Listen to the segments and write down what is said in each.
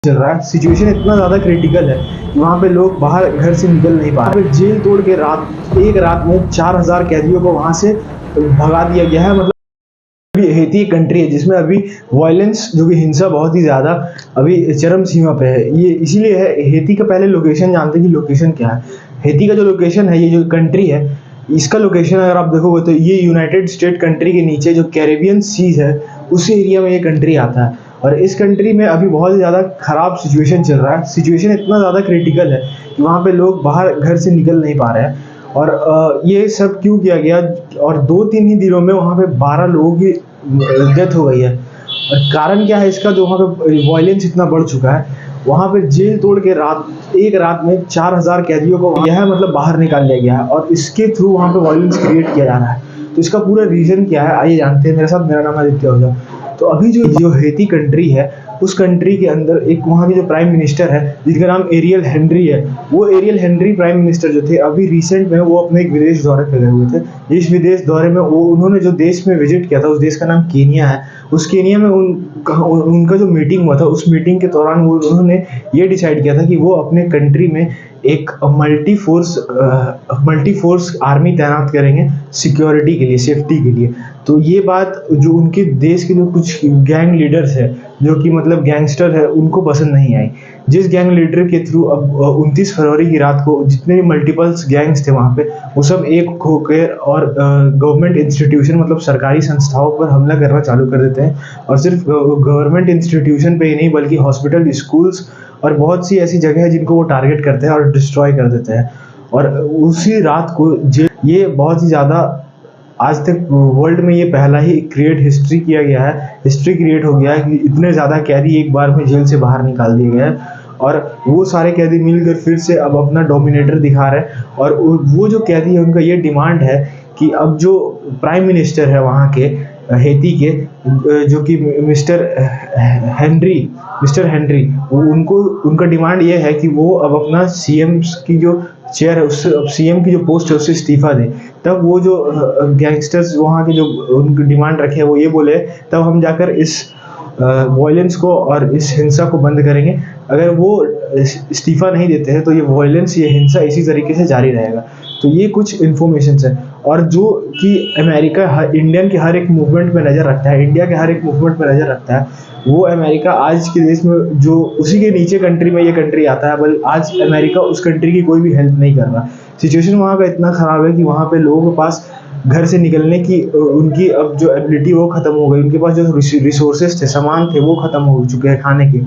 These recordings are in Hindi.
चल रहा है। सिचुएशन इतना ज़्यादा क्रिटिकल है कि वहाँ पे लोग बाहर घर से निकल नहीं पा रहे। जेल तोड़ के एक रात में 4000 कैदियों को वहाँ से भगा दिया गया है। मतलब अभी हेती एक कंट्री है जिसमें अभी वायलेंस जो कि हिंसा बहुत ही ज़्यादा अभी चरम सीमा पे है। ये इसीलिए है। हेती का पहले लोकेशन जानते हैं कि लोकेशन क्या है? हेती का जो लोकेशन है, ये जो कंट्री है, इसका लोकेशन अगर आप देखोगे तो ये यूनाइटेड स्टेट कंट्री के नीचे जो कैरेबियन सीज है उस एरिया में ये कंट्री आता है। और इस कंट्री में अभी बहुत ज़्यादा ख़राब सिचुएशन चल रहा है। सिचुएशन इतना ज़्यादा क्रिटिकल है कि वहाँ पे लोग बाहर घर से निकल नहीं पा रहे हैं। और ये सब क्यों किया गया? और 2-3 ही दिनों में वहाँ पे 12 लोगों की डेथ हो गई है। और कारण क्या है इसका? जो वहाँ पे वायलेंस इतना बढ़ चुका है, वहाँ पे जेल तोड़ के एक रात में 4000 कैदियों को यह मतलब बाहर निकाल लिया गया है और इसके थ्रू वहाँ पे वायलेंस क्रिएट किया जा रहा है। तो इसका पूरा रीज़न क्या है, आइए जानते हैं मेरे साथ। मेरा नाम आदित्य ओझा। तो अभी जो हेती कंट्री है, उस कंट्री के अंदर एक वहाँ के जो प्राइम मिनिस्टर है जिनका नाम एरियल हेनरी है, वो एरियल हेनरी प्राइम मिनिस्टर जो थे, अभी रिसेंट में वो अपने एक विदेश दौरे पे गए हुए थे। इस विदेश दौरे में उन्होंने जो देश में विजिट किया था, उस देश का नाम केनिया है। उस केनिया में उनका जो मीटिंग हुआ था, उस मीटिंग के दौरान उन्होंने ये डिसाइड किया था कि वो अपने कंट्री में एक मल्टी फोर्स आर्मी तैनात करेंगे सिक्योरिटी के लिए, सेफ्टी के लिए। तो ये बात जो उनके देश के जो कुछ गैंग लीडर्स है, जो कि मतलब गैंगस्टर है, उनको पसंद नहीं आई। जिस गैंग लीडर के थ्रू अब 29 फरवरी की रात को जितने भी मल्टीपल्स गैंग्स थे वहाँ पे, वो सब एक होकर और गवर्नमेंट इंस्टीट्यूशन मतलब सरकारी संस्थाओं पर हमला करना चालू कर देते हैं। और सिर्फ गवर्नमेंट इंस्टीट्यूशन पे ही नहीं बल्कि हॉस्पिटल, स्कूल्स और बहुत सी ऐसी जगह है जिनको वो टारगेट करते हैं और डिस्ट्रॉय कर देते हैं। और उसी रात को ये बहुत ही ज़्यादा, आज तक वर्ल्ड में ये पहला ही हिस्ट्री क्रिएट हो गया है कि इतने ज़्यादा कैदी एक बार में जेल से बाहर निकाल दिए गए हैं। और वो सारे कैदी मिलकर फिर से अब अपना डोमिनेटर दिखा रहे हैं। और वो जो कैदी है उनका ये डिमांड है कि अब जो प्राइम मिनिस्टर है वहाँ के हेती के, जो कि मिस्टर हेनरी, उनका डिमांड ये है कि वो अब अपना सीएम की जो चेयर है, उससे अब सीएम की जो पोस्ट है उससे इस्तीफा दे। तब वो जो गैंगस्टर्स वहाँ के जो उनकी डिमांड रखे हैं वो ये बोले, तब हम जाकर इस वायलेंस को और इस हिंसा को बंद करेंगे। अगर वो इस्तीफा नहीं देते हैं तो ये वायलेंस, ये हिंसा इसी तरीके से जारी रहेगा। तो ये कुछ इन्फॉर्मेशन है। और जो कि अमेरिका इंडियन के हर एक मूवमेंट पे नज़र रखता है, इंडिया के हर एक मूवमेंट पे नज़र रखता है, वो अमेरिका आज के देश में जो उसी के नीचे कंट्री में ये कंट्री आता है, बल्कि आज अमेरिका उस कंट्री की कोई भी हेल्प नहीं कर रहा। सिचुएशन वहाँ का इतना ख़राब है कि वहाँ पे लोगों के पास घर से निकलने की उनकी अब जो एबिलिटी वो ख़त्म हो गई। उनके पास जो रिसोर्सेज थे, सामान थे, वो ख़त्म हो चुके हैं खाने के।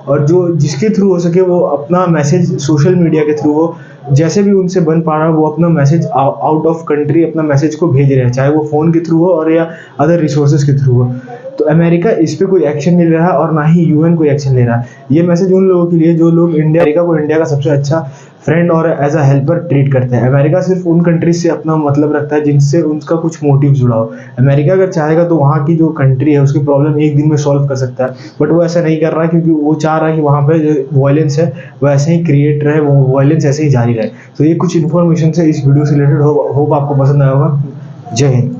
और जो जिसके थ्रू हो सके वो अपना मैसेज सोशल मीडिया के थ्रू, वो जैसे भी उनसे बन पा रहा है, वो अपना मैसेज आउट ऑफ कंट्री अपना मैसेज को भेज रहे हैं, चाहे वो फ़ोन के थ्रू हो और या अदर रिसोर्सेज के थ्रू हो। तो अमेरिका इस पे कोई एक्शन नहीं ले रहा है और ना ही यूएन कोई एक्शन ले रहा है। ये मैसेज उन लोगों के लिए जो लोग अमेरिका को इंडिया का सबसे अच्छा फ्रेंड और एज अ हेल्पर ट्रीट करते हैं। अमेरिका सिर्फ उन कंट्रीज से अपना मतलब रखता है जिनसे उनका कुछ मोटिव जुड़ा हो। अमेरिका अगर चाहेगा तो वहाँ की जो कंट्री है उसकी प्रॉब्लम एक दिन में सॉल्व कर सकता है, बट वो ऐसा नहीं कर रहा है क्योंकि वो चाह रहा है कि वहाँ पे जो वायलेंस है वो ऐसे ही क्रिएट रहे, वो वायलेंस ऐसे ही जारी रहे। तो ये कुछ इन्फॉर्मेशन से इस वीडियो से रिलेटेड होप आपको पसंद आया होगा। जय हिंद।